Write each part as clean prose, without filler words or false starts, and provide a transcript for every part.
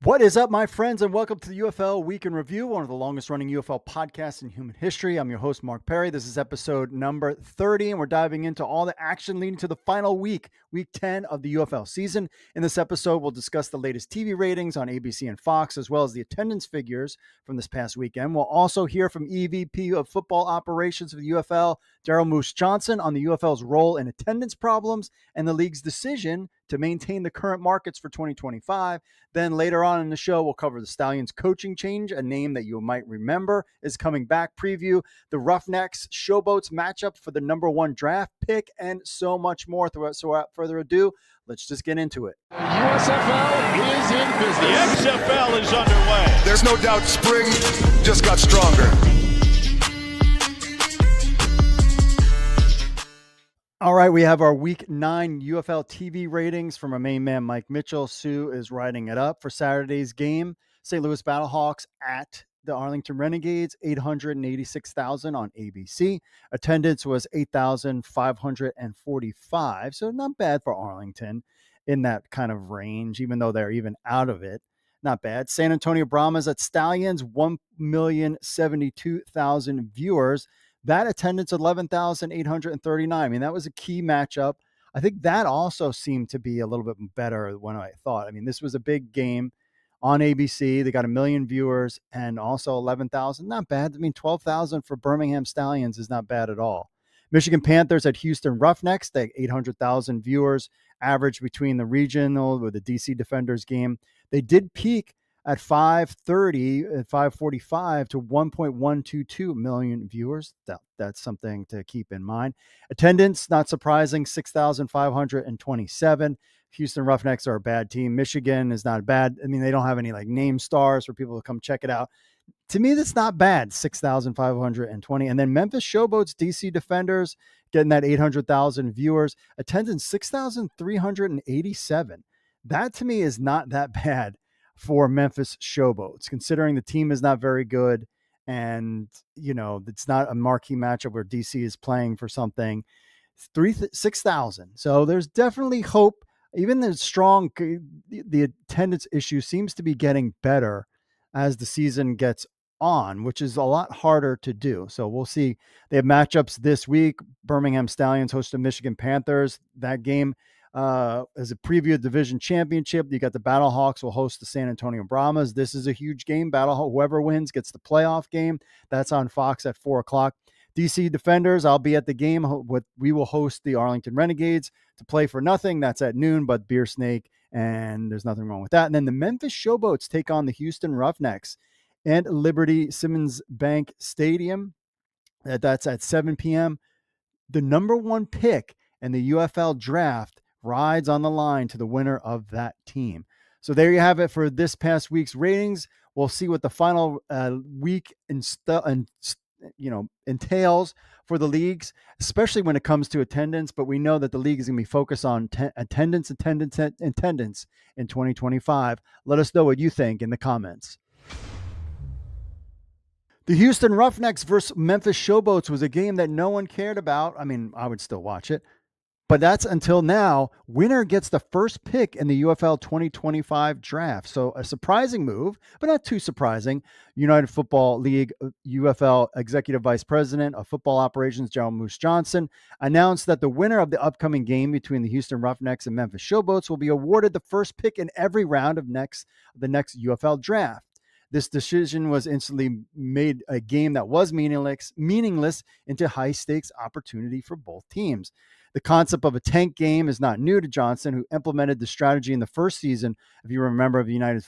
What is up, my friends, and welcome to the UFL Week in Review, one of the longest-running UFL podcasts in human history. I'm your host, Mark Perry. This is episode number 30, and we're diving into all the action leading to the final week 10 of the UFL season. In this episode, we'll discuss the latest TV ratings on ABC and Fox, as well as the attendance figures from this past weekend. We'll also hear from EVP of Football Operations for the UFL, Daryl Moose Johnston, on the UFL's role in attendance problems and the league's decision to maintain the current markets for 2025. Then later on in the show, we'll cover the Stallions coaching change, a name that you might remember is coming back, preview the Roughnecks Showboats matchup for the number 1 draft pick, and so much more. So without further ado, let's just get into it. USFL is in business. The XFL is underway. There's no doubt spring just got stronger. All right, we have our Week 9 UFL TV ratings from our main man, Mike Mitchell. Sue is writing it up for Saturday's game. St. Louis Battlehawks at the Arlington Renegades, 886,000 on ABC. Attendance was 8,545, so not bad for Arlington in that kind of range, even though they're even out of it. Not bad. San Antonio Brahmas at Stallions, 1,072,000 viewers. That attendance, 11,839. I mean, that was a key matchup. I think that also seemed to be a little bit better than I thought. I mean, this was a big game on ABC. They got 1 million viewers and also 11,000. Not bad. I mean, 12,000 for Birmingham Stallions is not bad at all. Michigan Panthers at Houston Roughnecks, they 800,000 viewers average between the regional with the DC Defenders game. They did peak at 5:30 at 5:45 to 1.122 million viewers. That's something to keep in mind. Attendance, not surprising, 6,527. Houston Roughnecks are a bad team. Michigan is not bad. I mean, they don't have any like name stars for people to come check it out. To me, that's not bad, 6,520. And then Memphis Showboats, DC Defenders, getting that 800,000 viewers. Attendance, 6,387. That to me is not that bad for Memphis Showboats, considering the team is not very good and, you know, it's not a marquee matchup where DC is playing for something. 6,000. So there's definitely hope. Even the attendance issue seems to be getting better as the season gets on, which is a lot harder to do. So we'll see. They have matchups this week. Birmingham Stallions host the Michigan Panthers. That game as a preview of Division Championship. You got the Battlehawks will host the San Antonio Brahmas. This is a huge game. Whoever wins gets the playoff game. That's on Fox at 4:00. DC Defenders, I'll be at the game. We will host the Arlington Renegades to play for nothing. That's at noon, but beer snake, and there's nothing wrong with that. And then the Memphis Showboats take on the Houston Roughnecks and Liberty Simmons Bank Stadium. That's at 7 p.m. The number 1 pick in the UFL Draft rides on the line to the winner of that team. So there you have it for this past week's ratings. We'll see what the final week entails for the leagues, especially when it comes to attendance. But we know that the league is going to be focused on attendance in 2025. Let us know what you think in the comments. The Houston Roughnecks versus Memphis Showboats was a game that no one cared about. I mean, I would still watch it. But that's until now. Winner gets the first pick in the UFL 2025 draft. So a surprising move, but not too surprising. United Football League UFL Executive Vice President of Football Operations, Daryl Moose Johnston, announced that the winner of the upcoming game between the Houston Roughnecks and Memphis Showboats will be awarded the first pick in every round of the next UFL draft. This decision was instantly made a game that was meaningless into high-stakes opportunity for both teams. The concept of a tank game is not new to Johnson, who implemented the strategy in the first season, if you remember, of the United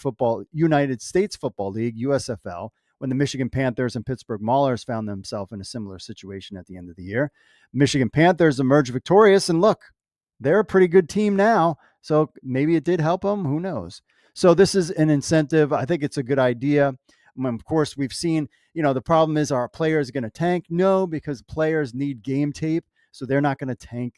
States Football League, USFL, when the Michigan Panthers and Pittsburgh Maulers found themselves in a similar situation at the end of the year. Michigan Panthers emerged victorious, and look, they're a pretty good team now, so maybe it did help them. Who knows? So this is an incentive. I think it's a good idea. Of course, we've seen, the problem is, are players going to tank? No, because players need game tape. So they're not going to tank.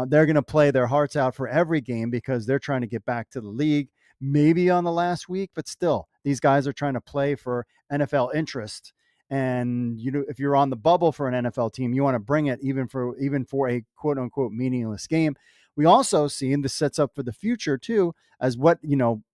They're going to play their hearts out for every game because they're trying to get back to the league, maybe on the last week, but still, these guys are trying to play for NFL interest. And if you're on the bubble for an NFL team, you want to bring it even for a quote unquote meaningless game. We also see, and this sets up for the future too, as what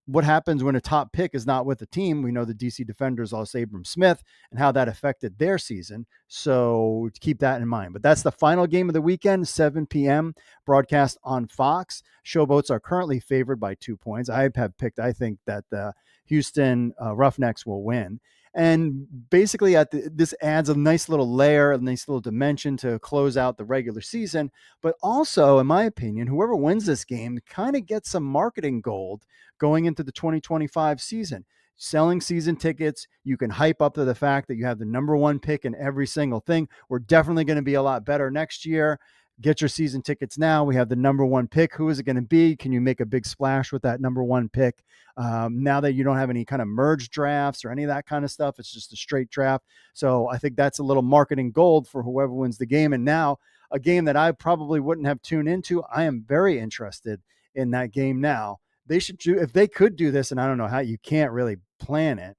what happens when a top pick is not with the team. We know the DC Defenders lost Abram Smith and how that affected their season. So keep that in mind. But that's the final game of the weekend, 7 p.m. broadcast on Fox. Showboats are currently favored by 2 points. I think that the Houston Roughnecks will win. And basically this adds a nice little layer, a nice little dimension to close out the regular season. But also, in my opinion, whoever wins this game kind of gets some marketing gold going into the 2025 season. Selling season tickets, you can hype up to the fact that you have the number one pick in every single thing. We're definitely going to be a lot better next year. Get your season tickets now. We have the number one pick. Who is it going to be? Can you make a big splash with that number one pick? Now that you don't have any kind of merge drafts or any of that kind of stuff, it's just a straight draft. So I think that's a little marketing gold for whoever wins the game. And now a game that I probably wouldn't have tuned into, I am very interested in that game now. They should do, if they could do this, and I don't know how, you can't really plan it,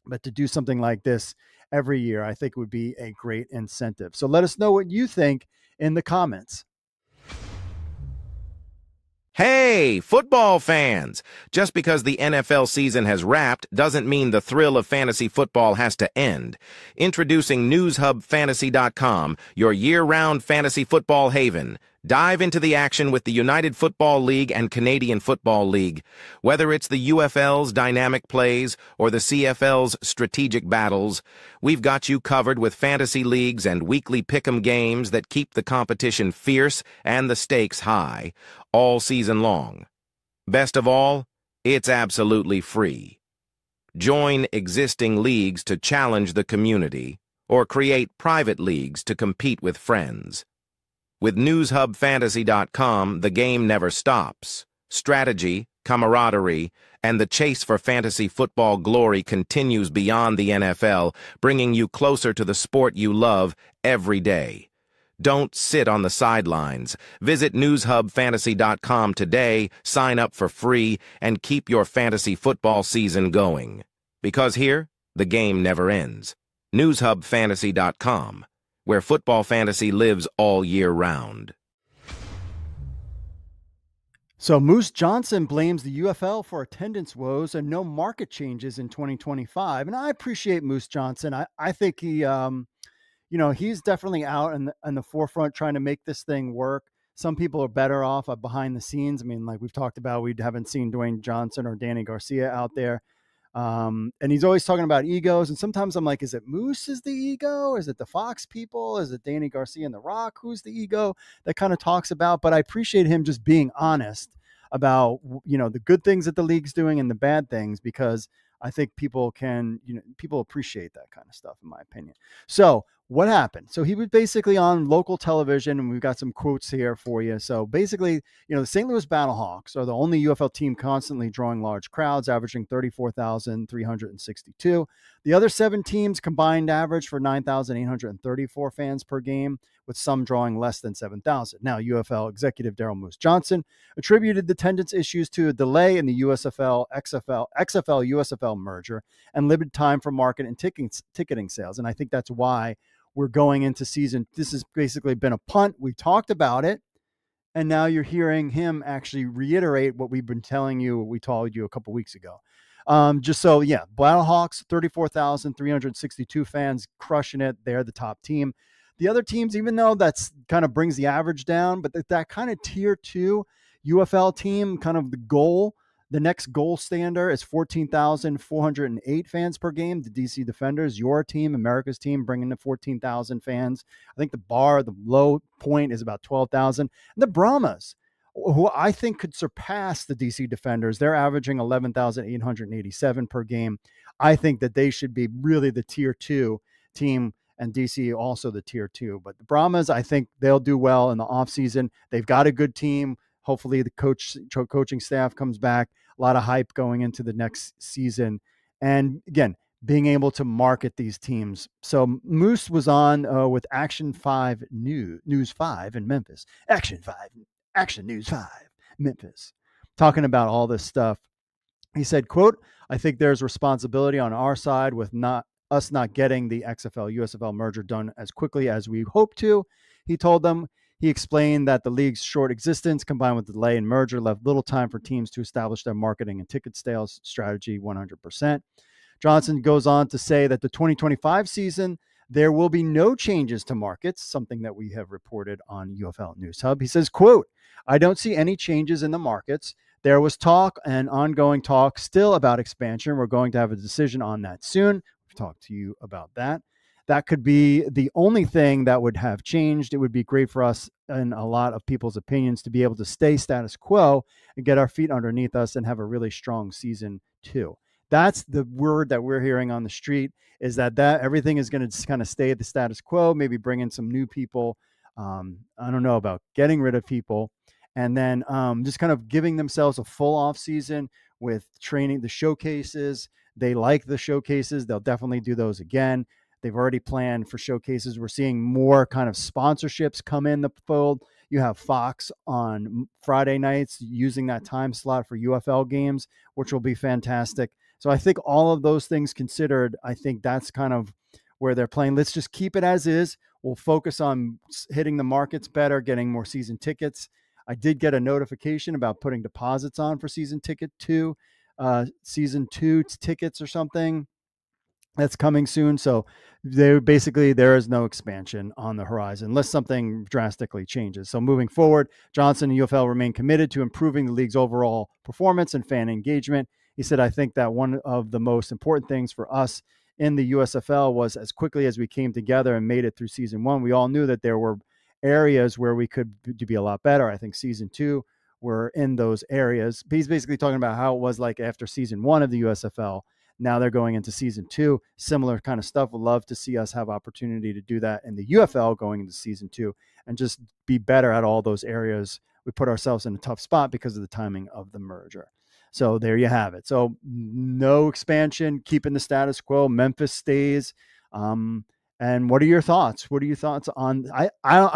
but to do something like this every year, I think would be a great incentive. So let us know what you think in the comments. Hey, football fans! Just because the NFL season has wrapped doesn't mean the thrill of fantasy football has to end. Introducing NewsHubFantasy.com, your year-round fantasy football haven. Dive into the action with the United Football League and Canadian Football League. Whether it's the UFL's dynamic plays or the CFL's strategic battles, we've got you covered with fantasy leagues and weekly pick'em games that keep the competition fierce and the stakes high, all season long. Best of all, it's absolutely free. Join existing leagues to challenge the community, or create private leagues to compete with friends. With NewsHubFantasy.com, the game never stops. Strategy, camaraderie, and the chase for fantasy football glory continues beyond the NFL, bringing you closer to the sport you love every day. Don't sit on the sidelines. Visit NewsHubFantasy.com today, sign up for free, and keep your fantasy football season going. Because here, the game never ends. NewsHubFantasy.com, where football fantasy lives all year round. So Moose Johnston blames the UFL for attendance woes and no market changes in 2025. And I appreciate Moose Johnston. I think he, he's definitely out in the forefront trying to make this thing work. Some people are better off behind the scenes. I mean, like we've talked about, we haven't seen Dwayne Johnson or Danny Garcia out there. And he's always talking about egos. And sometimes I'm like, is it Moose is the ego? Is it the Fox people? Is it Danny Garcia and The Rock? Who's the ego that kind of talks about? But I appreciate him just being honest about, the good things that the league's doing and the bad things, because I think people appreciate that kind of stuff, in my opinion. So what happened? So he was basically on local television, and we've got some quotes here for you. So basically, the St. Louis Battlehawks are the only UFL team constantly drawing large crowds, averaging 34,362. The other 7 teams combined average for 9,834 fans per game, with some drawing less than 7,000. Now, UFL executive Daryl Moose Johnston attributed the attendance issues to a delay in the USFL, XFL, USFL merger and limited time for market and ticketing sales. And I think that's why we're going into season. This has basically been a punt. We talked about it, and now you're hearing him actually reiterate what we've been telling you, what we told you a couple weeks ago. Battlehawks, 34,362 fans, crushing it. They're the top team. The other teams, even though that's kind of brings the average down, but that kind of tier 2 UFL team, kind of the next goal stander is 14,408 fans per game. The DC Defenders, your team, America's team, bringing to 14,000 fans. I think the low point is about 12,000. And the Brahmas, who I think could surpass the DC Defenders, they're averaging 11,887 per game. I think that they should be really the tier 2 team, and DC also the tier 2. But the Brahmas, I think they'll do well in the offseason. They've got a good team. Hopefully the coaching staff comes back. A lot of hype going into the next season. And again, being able to market these teams. So Moose was on with Action 5 News 5 in Memphis. Action News 5, Memphis. Talking about all this stuff. He said, quote, "I think there's responsibility on our side with not getting the XFL USFL merger done as quickly as we hope to." He told them He explained that the league's short existence combined with the delay in merger left little time for teams to establish their marketing and ticket sales strategy 100%. Johnson goes on to say that the 2025 season, there will be no changes to markets, something that we have reported on UFL News Hub. He says, quote, "I don't see any changes in the markets. There was talk and ongoing talk still about expansion. We're going to have a decision on that soon. We've talked to you about that. That could be the only thing that would have changed. It would be great for us and a lot of people's opinions to be able to stay status quo and get our feet underneath us and have a really strong season 2. That's the word that we're hearing on the street, is that everything is going to just kind of stay at the status quo, maybe bring in some new people. I don't know about getting rid of people. And then just kind of giving themselves a full off season with training, the showcases. They like the showcases. They'll definitely do those again. They've already planned for showcases. We're seeing more kind of sponsorships come in the fold. You have Fox on Friday nights using that time slot for UFL games, which will be fantastic. So I think all of those things considered, I think that's kind of where they're playing. Let's just keep it as is. We'll focus on hitting the markets better, getting more season tickets. I did get a notification about putting deposits on for season 2 tickets or something. That's coming soon. So there is no expansion on the horizon unless something drastically changes. So moving forward, Johnson and UFL remain committed to improving the league's overall performance and fan engagement. He said, "I think that one of the most important things for us in the USFL was as quickly as we came together and made it through season 1, we all knew that there were areas where we could be a lot better. I think season 2, we're in those areas." He's basically talking about how it was like after season 1 of the USFL. Now they're going into season 2, similar kind of stuff. Would love to see us have opportunity to do that in the UFL going into season 2 and just be better at all those areas. We put ourselves in a tough spot because of the timing of the merger. So there you have it. So no expansion, keeping the status quo. Memphis stays. And what are your thoughts? What are your thoughts on? I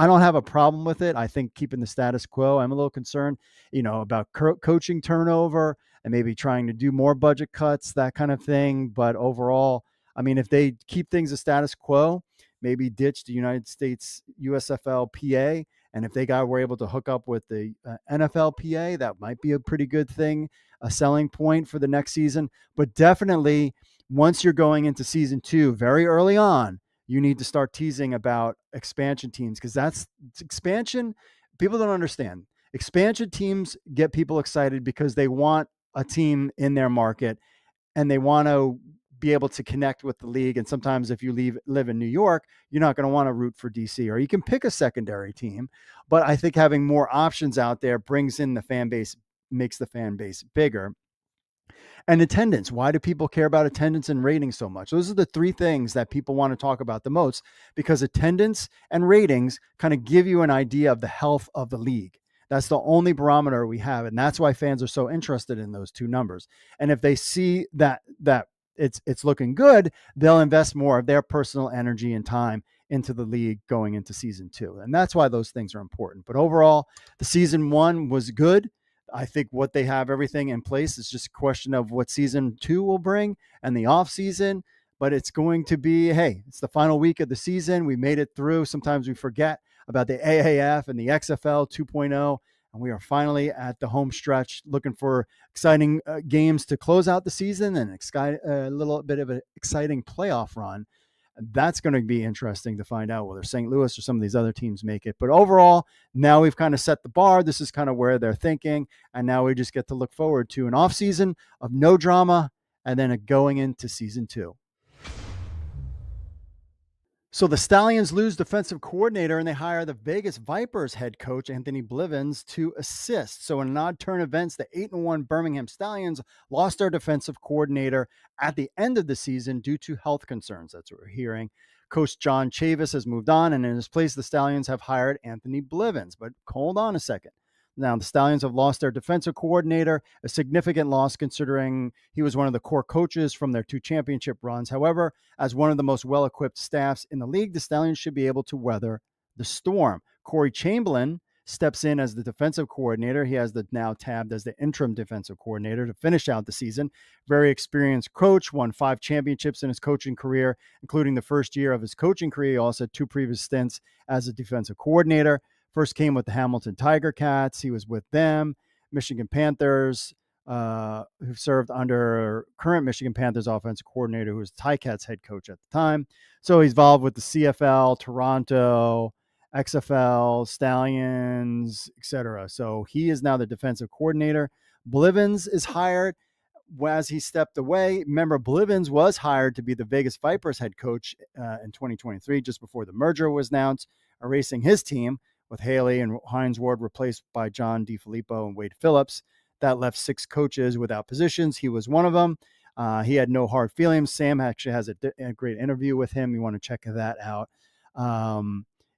don't have a problem with it. I think keeping the status quo. I'm a little concerned, about coaching turnover and maybe trying to do more budget cuts, that kind of thing. But overall, I mean, if they keep things a status quo, maybe ditch the United States USFL PA, and if they were able to hook up with the NFL PA, that might be a pretty good thing, a selling point for the next season. But definitely, once you're going into season 2, very early on, you need to start teasing about expansion teams, because that's expansion. People don't understand. Expansion teams get people excited because they want a team in their market and they want to be able to connect with the league. And sometimes if you live in New York, you're not going to want to root for DC, or you can pick a secondary team. But I think having more options out there brings in the fan base, makes the fan base bigger. And attendance. Why do people care about attendance and ratings so much? Those are the 3 things that people want to talk about the most, because attendance and ratings kind of give you an idea of the health of the league. That's the only barometer we have. And that's why fans are so interested in those 2 numbers. And if they see that it's looking good, they'll invest more of their personal energy and time into the league going into season 2. And that's why those things are important. But overall, the season 1 was good. I think what they have everything in place. Is just a question of what season 2 will bring and the off season. But it's going to be, hey, it's the final week of the season. We made it through. Sometimes we forget about the AAF and the XFL 2.0. And we are finally at the home stretch, looking for exciting games to close out the season and a little bit of an exciting playoff run. That's going to be interesting to find out whether St. Louis or some of these other teams make it. But overall, now we've kind of set the bar. This is kind of where they're thinking. And now we just get to look forward to an off season of no drama and then going into season 2. So the Stallions lose defensive coordinator and they hire the Vegas Vipers head coach Anthony Blevins to assist. So in an odd turn of events, the 8-1 Birmingham Stallions lost their defensive coordinator at the end of the season due to health concerns. That's what we're hearing. Coach John Chavis has moved on, and in his place, the Stallions have hired Anthony Blevins. But hold on a second. Now, the Stallions have lost their defensive coordinator, a significant loss considering he was one of the core coaches from their 2 championship runs. However, as one of the most well-equipped staffs in the league, the Stallions should be able to weather the storm. Corey Chamberlain steps in as the defensive coordinator. He has now tabbed as the interim defensive coordinator to finish out the season. Very experienced coach, won 5 championships in his coaching career, including the first year of his coaching career. He also had 2 previous stints as a defensive coordinator. First came with the Hamilton Tiger Cats. He was with them. Michigan Panthers, who served under current Michigan Panthers offensive coordinator, who was Ticats head coach at the time. So he's involved with the CFL, Toronto, XFL, Stallions, etc. So he is now the defensive coordinator. Blevins is hired as he stepped away. Remember, Blevins was hired to be the Vegas Vipers head coach in 2023, just before the merger was announced, erasing his team with Haley and Hines Ward replaced by John DeFilippo and Wade Phillips. That left 6 coaches without positions. He was one of them. He had no hard feelings. Sam actually has a great interview with him. You want to check that out.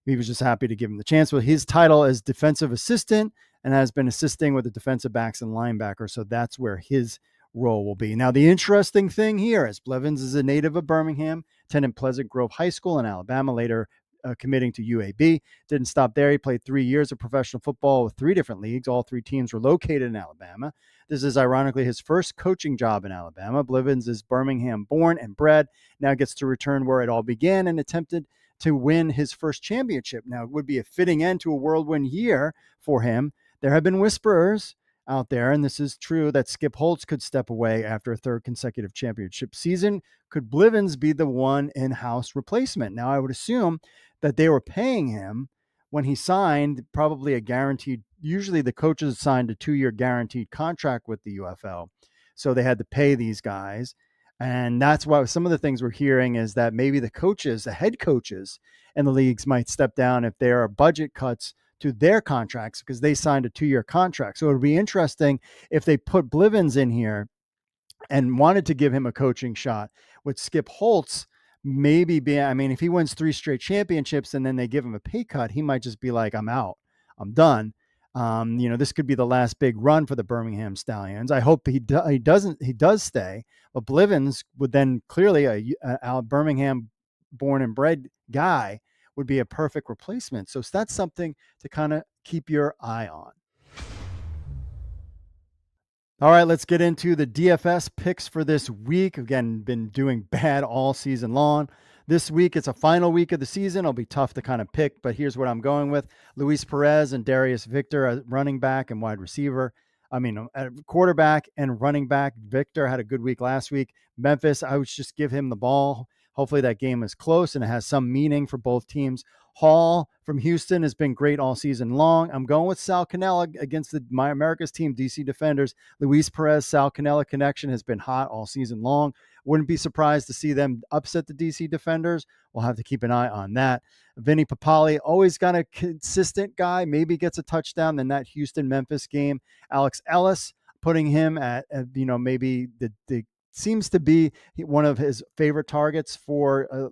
He was just happy to give him the chance. But his title is defensive assistant and has been assisting with the defensive backs and linebackers. So that's where his role will be. Now, the interesting thing here is Blevins is a native of Birmingham, attended Pleasant Grove High School in Alabama, later committing to UAB. Didn't stop there. He played 3 years of professional football with 3 different leagues. All 3 teams were located in Alabama. This is ironically his first coaching job in Alabama. Blevins is Birmingham born and bred. Now gets to return where it all began and attempted to win his first championship. Now, it would be a fitting end to a whirlwind year for him. There have been whisperers out there, and this is true, that Skip Holtz could step away after a 3rd consecutive championship season. Could Blevins be the one in-house replacement? Now, I would assume that they were paying him when he signed probably a guaranteed, usually the coaches signed a 2-year guaranteed contract with the UFL. So they had to pay these guys. And that's why some of the things we're hearing is that maybe the coaches, the head coaches in the leagues might step down if there are budget cuts to their contracts because they signed a 2-year contract. So it would be interesting if they put Blevins in here and wanted to give him a coaching shot with Skip Holtz. Maybe if he wins 3 straight championships and then they give him a pay cut, he might just be like, I'm out, I'm done. This could be the last big run for the Birmingham Stallions. I hope he does stay, but Blevins would then clearly a Birmingham born and bred guy would be a perfect replacement. So that's something to kind of keep your eye on. All right, let's get into the DFS picks for this week. Again, been doing bad all season long. This week, it's a final week of the season. It'll be tough to kind of pick, but here's what I'm going with. Luis Perez and Darius Victor, running back and wide receiver. Quarterback and running back. Victor had a good week last week. Memphis, I would just give him the ball. Hopefully that game is close and it has some meaning for both teams. Hall from Houston has been great all season long. I'm going with Sal Cannella against my America's team, DC Defenders. Luis Perez, Sal Cannella connection has been hot all season long. Wouldn't be surprised to see them upset the DC Defenders. We'll have to keep an eye on that. Vinny Papali, always got a consistent guy, maybe gets a touchdown in that Houston-Memphis game. Alex Ellis, putting him at maybe the seems to be one of his favorite targets for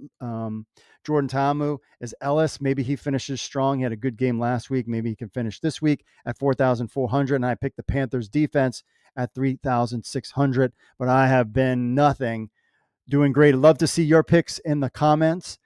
Jordan Ta'amu is Ellis. Maybe he finishes strong. He had a good game last week. Maybe he can finish this week at 4,400. And I picked the Panthers defense at 3,600. But I have been doing great. I'd love to see your picks in the comments.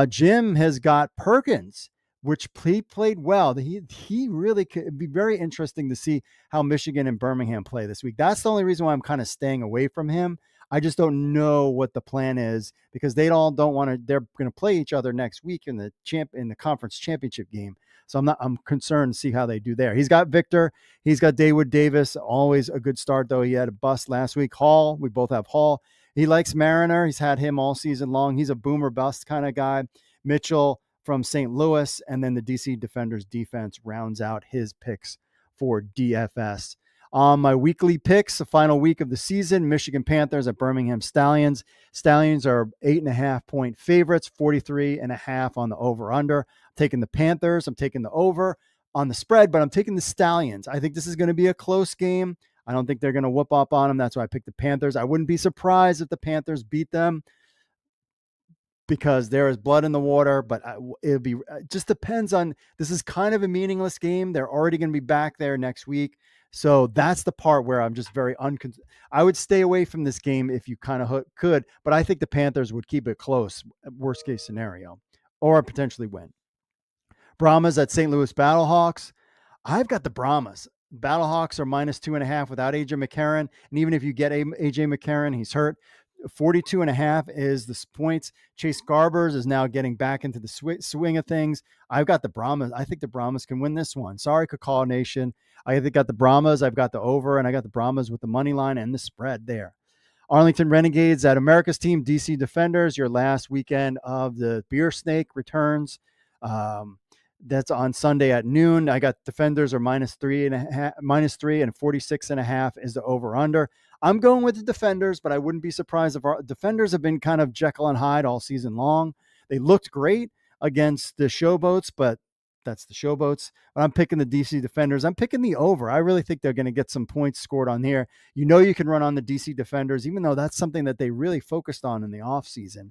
Jim has got Perkins, which he played well. He really could. It'd be very interesting to see how Michigan and Birmingham play this week. That's the only reason why I'm kind of staying away from him. I just don't know what the plan is because they all don't want to. They're going to play each other next week in the conference championship game. So I'm concerned to see how they do there. He's got Victor. He's got Dawood Davis. Always a good start though. He had a bust last week. Hall. We both have Hall. He likes Mariner. He's had him all season long. He's a boomer bust kind of guy. Mitchell from St. Louis, and then the DC Defenders defense rounds out his picks for DFS. On my weekly picks, the final week of the season, Michigan Panthers at Birmingham Stallions. Stallions are 8.5-point favorites, 43.5 on the over-under. I'm taking the Panthers. I'm taking the over on the spread, but I'm taking the Stallions. I think this is going to be a close game. I don't think they're going to whoop up on them. That's why I picked the Panthers. I wouldn't be surprised if the Panthers beat them, because there is blood in the water, but it just depends on, this is kind of a meaningless game. They're already going to be back there next week. So that's the part where I'm just very I would stay away from this game if you kind of could, but I think the Panthers would keep it close, worst case scenario, or potentially win. Brahmas at St. Louis Battlehawks. I've got the Brahmas. Battlehawks are -2.5 without AJ McCarron. And even if you get AJ McCarron, he's hurt. 42.5 is the points. Chase Garbers is now getting back into the swing of things. I've got the Brahmas. I think the Brahmas can win this one. Sorry, Cacao Nation. I think got the Brahmas. I've got the over, and I got the Brahmas with the money line and the spread there. Arlington Renegades at America's Team, DC Defenders. Your last weekend of the Beer Snake returns. That's on Sunday at noon. I got Defenders are -3 and 46.5 is the over/under. I'm going with the Defenders, but I wouldn't be surprised if our Defenders have been kind of Jekyll and Hyde all season long. They looked great against the Showboats, but that's the Showboats. But I'm picking the DC Defenders. I'm picking the over. I really think they're going to get some points scored on here. You know, you can run on the DC Defenders, even though that's something that they really focused on in the offseason.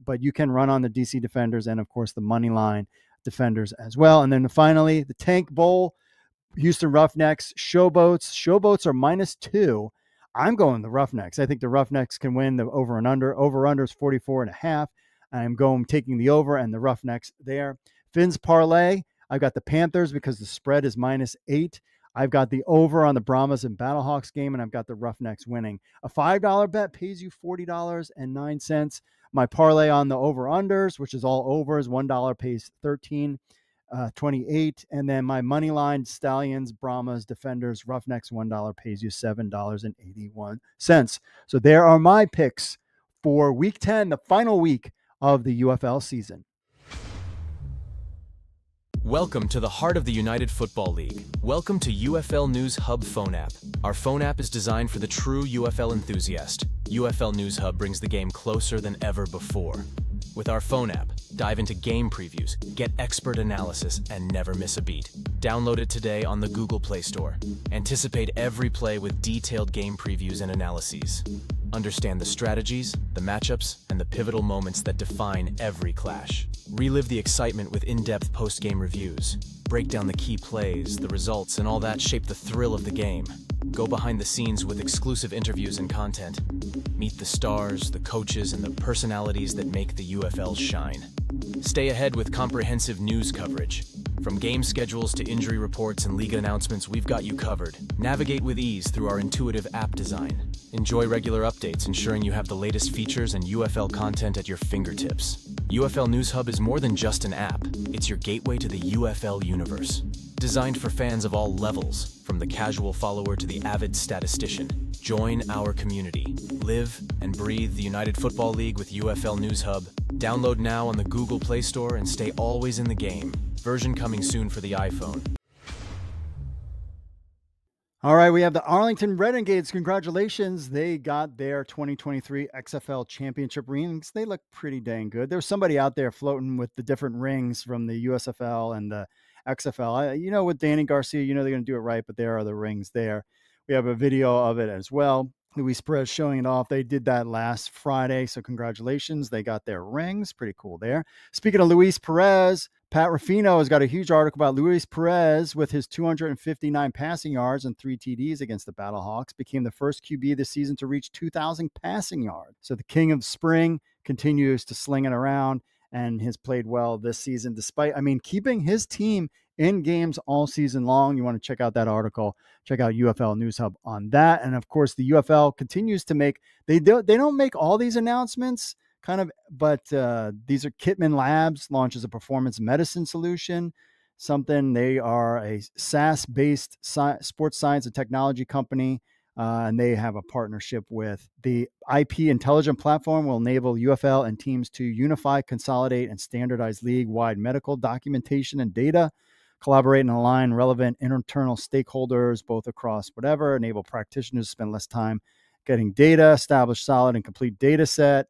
But you can run on the DC Defenders and, of course, the money line Defenders as well. And then finally, the Tank Bowl, Houston Roughnecks, Showboats. Showboats are -2. I'm going the Roughnecks. I think the Roughnecks can win the over and under. Over/under is 44.5. I'm taking the over and the Roughnecks there. Finn's parlay, I've got the Panthers because the spread is -8. I've got the over on the Brahmas and Battlehawks game, and I've got the Roughnecks winning. A $5 bet pays you $40.09. My parlay on the over-unders, which is all overs, $1 pays $13.28. And then my money line, Stallions, Brahmas, Defenders, Roughnecks, $1 pays you $7.81. So there are my picks for Week 10, the final week of the UFL season. Welcome to the heart of the United Football League. Welcome to UFL News Hub phone app. Our phone app is designed for the true UFL enthusiast. UFL News Hub brings the game closer than ever before. With our phone app, dive into game previews, get expert analysis, and never miss a beat. Download it today on the Google Play Store. Anticipate every play with detailed game previews and analyses. Understand the strategies, the matchups, and the pivotal moments that define every clash. Relive the excitement with in-depth post-game reviews. Break down the key plays, the results, and all that shape the thrill of the game. Go behind the scenes with exclusive interviews and content. Meet the stars, the coaches, and the personalities that make the UFL shine. Stay ahead with comprehensive news coverage. From game schedules to injury reports and league announcements, we've got you covered. Navigate with ease through our intuitive app design. Enjoy regular updates, ensuring you have the latest features and UFL content at your fingertips. UFL News Hub is more than just an app. It's your gateway to the UFL universe. Designed for fans of all levels, from the casual follower to the avid statistician. Join our community. Live and breathe the United Football League with UFL News Hub. Download now on the Google Play Store and stay always in the game. Version coming soon for the iPhone. All right, we have the Arlington Renegades. Congratulations. They got their 2023 XFL Championship rings. They look pretty dang good. There's somebody out there floating with the different rings from the USFL and the XFL. With Danny Garcia, they're going to do it right, but there are the rings there. We have a video of it as well. Luis Perez showing it off. They did that last Friday, so congratulations. They got their rings. Pretty cool there. Speaking of Luis Perez, Pat Ruffino has got a huge article about Luis Perez with his 259 passing yards and 3 TDs against the Battlehawks. Became the first QB this season to reach 2,000 passing yards. So the king of spring continues to sling it around and has played well this season despite, keeping his team in games all season long. You want to check out that article. Check out UFL News Hub on that. And of course, the UFL continues to make, they don't make all these announcements but these are Kitman Labs launches a performance medicine solution, they are a SaaS-based sports science and technology company. And they have a partnership with the IP Intelligent Platform will enable UFL and teams to unify, consolidate, and standardize league-wide medical documentation and data, collaborate and align relevant internal stakeholders, both across enable practitioners to spend less time getting data, establish solid and complete data set,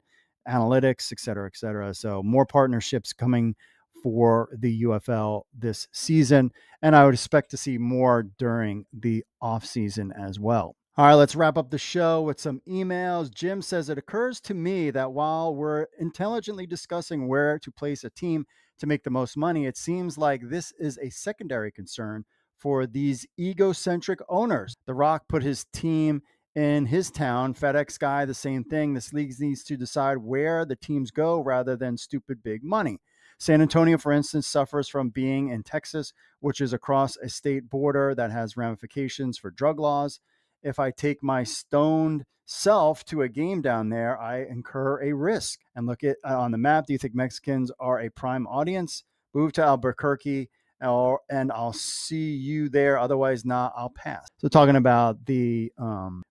analytics, et cetera, et cetera. So more partnerships coming for the UFL this season, and I would expect to see more during the off season as well. All right, let's wrap up the show with some emails. Jim says, it occurs to me that while we're intelligently discussing where to place a team to make the most money, it seems like this is a secondary concern for these egocentric owners. The Rock put his team in his town. FedEx guy, the same thing. This league needs to decide where the teams go rather than stupid big money. San Antonio, for instance, suffers from being in Texas, which is across a state border that has ramifications for drug laws. if I take my stoned self to a game down there, I incur a risk. And look at on the map. Do you think Mexicans are a prime audience? Move to Albuquerque and I'll see you there. Otherwise, not, I'll pass. So talking about the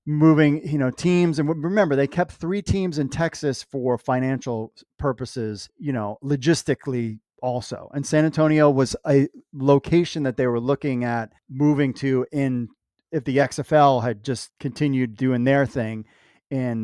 moving, teams. And remember, they kept 3 teams in Texas for financial purposes, logistically also. And San Antonio was a location that they were looking at moving to if the XFL had just continued doing their thing in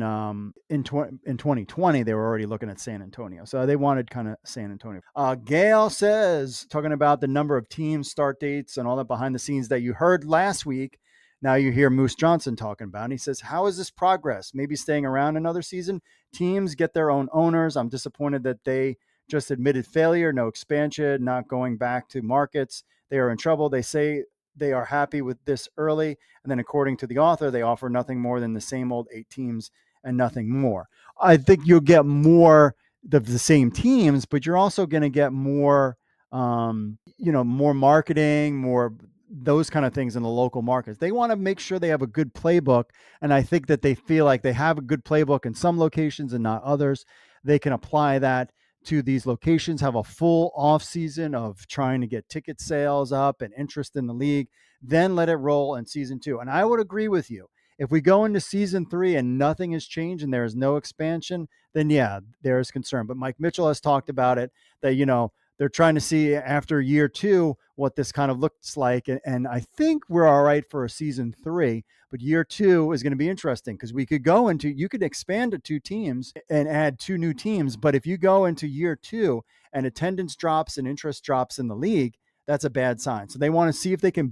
2020, they were already looking at San Antonio. So they wanted kind of San Antonio. Gail says, talking about the number of teams, start dates, and all that behind the scenes that you heard last week. Now you hear Moose Johnston talking about, and he says, how is this progress? Maybe staying around another season? Teams get their own owners. I'm disappointed that they just admitted failure, no expansion, not going back to markets. They are in trouble. They say they are happy with this early. And then according to the author, they offer nothing more than the same old 8 teams and nothing more. I think you'll get more of the same teams, but you're also going to get more, more marketing, more those kind of things in the local markets. They want to make sure they have a good playbook. And I think that they feel like they have a good playbook in some locations and not others. They can apply that to these locations, have a full off season of trying to get ticket sales up and interest in the league, then let it roll in season 2. And I would agree with you. If we go into season 3 and nothing has changed and there is no expansion, then yeah, there is concern. But Mike Mitchell has talked about it, that, they're trying to see after year 2 what this kind of looks like. And I think we're all right for a season 3, but year 2 is going to be interesting because you could expand to 2 teams and add 2 new teams. But if you go into year 2 and attendance drops and interest drops in the league, that's a bad sign. So they want to see if they can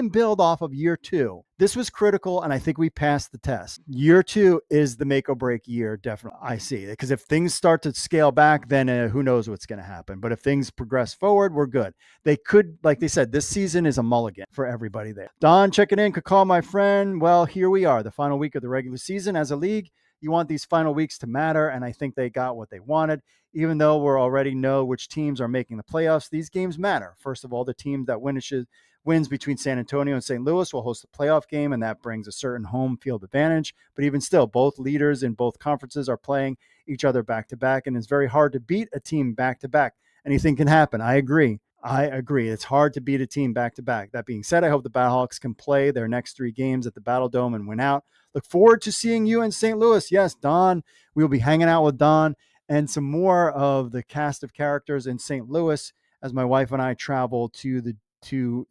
build off of year 2. This was critical, and I think we passed the test. Year 2 is the make or break year, definitely. I see, because if things start to scale back, then who knows what's going to happen. But if things progress forward, we're good. They could, like they said, this season is a mulligan for everybody there. Don checking in, could call my friend. Well, here we are, the final week of the regular season. As a league, you want these final weeks to matter, and I think they got what they wanted. Even though we already know which teams are making the playoffs, these games matter. First of all, the team that wins between San Antonio and St. Louis will host a playoff game, and that brings a certain home field advantage. But even still, both leaders in both conferences are playing each other back-to-back, and it's very hard to beat a team back-to-back. Anything can happen. I agree. It's hard to beat a team back-to-back. That being said, I hope the Battlehawks can play their next 3 games at the Battle Dome and win out. Look forward to seeing you in St. Louis. Yes, Don. We will be hanging out with Don and some more of the cast of characters in St. Louis as my wife and I travel to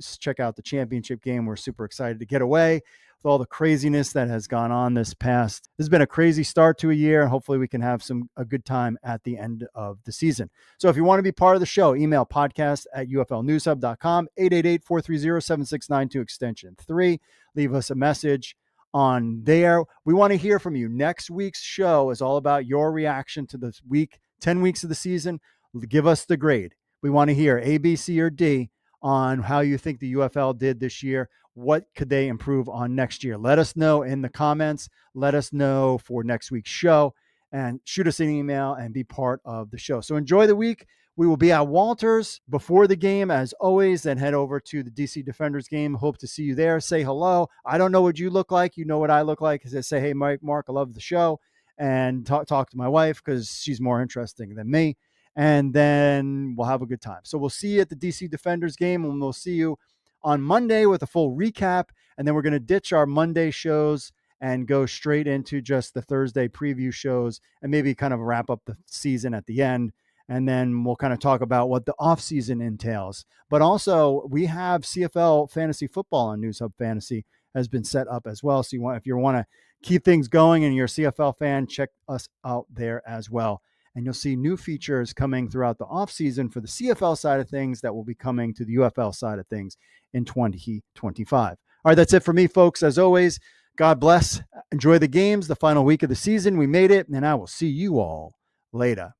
check out the championship game. We're super excited to get away with all the craziness that has gone on this has been a crazy start to a year. Hopefully we can have a good time at the end of the season. So if you want to be part of the show, email podcast@uflnewshub.com, 888-430-7692 extension 3. Leave us a message on there. We want to hear from you. Next week's show is all about your reaction to this 10 weeks of the season. Give us the grade. We want to hear A, B, C, or D on how you think the UFL did this year. What could they improve on next year? Let us know in the comments. Let us know for next week's show and shoot us an email and be part of the show. So enjoy the week. We will be at Walters before the game, as always, then head over to the DC Defenders game. Hope to see you there. Say hello. I don't know what you look like. You know what I look like. Say, hey, Mark, I love the show. And talk to my wife because she's more interesting than me. And then we'll have a good time. So we'll see you at the DC Defenders game, and we'll see you on Monday with a full recap. And then we're going to ditch our Monday shows and go straight into just the Thursday preview shows and maybe kind of wrap up the season at the end. And then we'll kind of talk about what the offseason entails. But also, we have CFL Fantasy Football on News Hub Fantasy has been set up as well. So if you want to keep things going and you're a CFL fan, check us out there as well. And you'll see new features coming throughout the offseason for the CFL side of things that will be coming to the UFL side of things in 2025. All right, that's it for me, folks. As always, God bless. Enjoy the games, the final week of the season. We made it, and I will see you all later.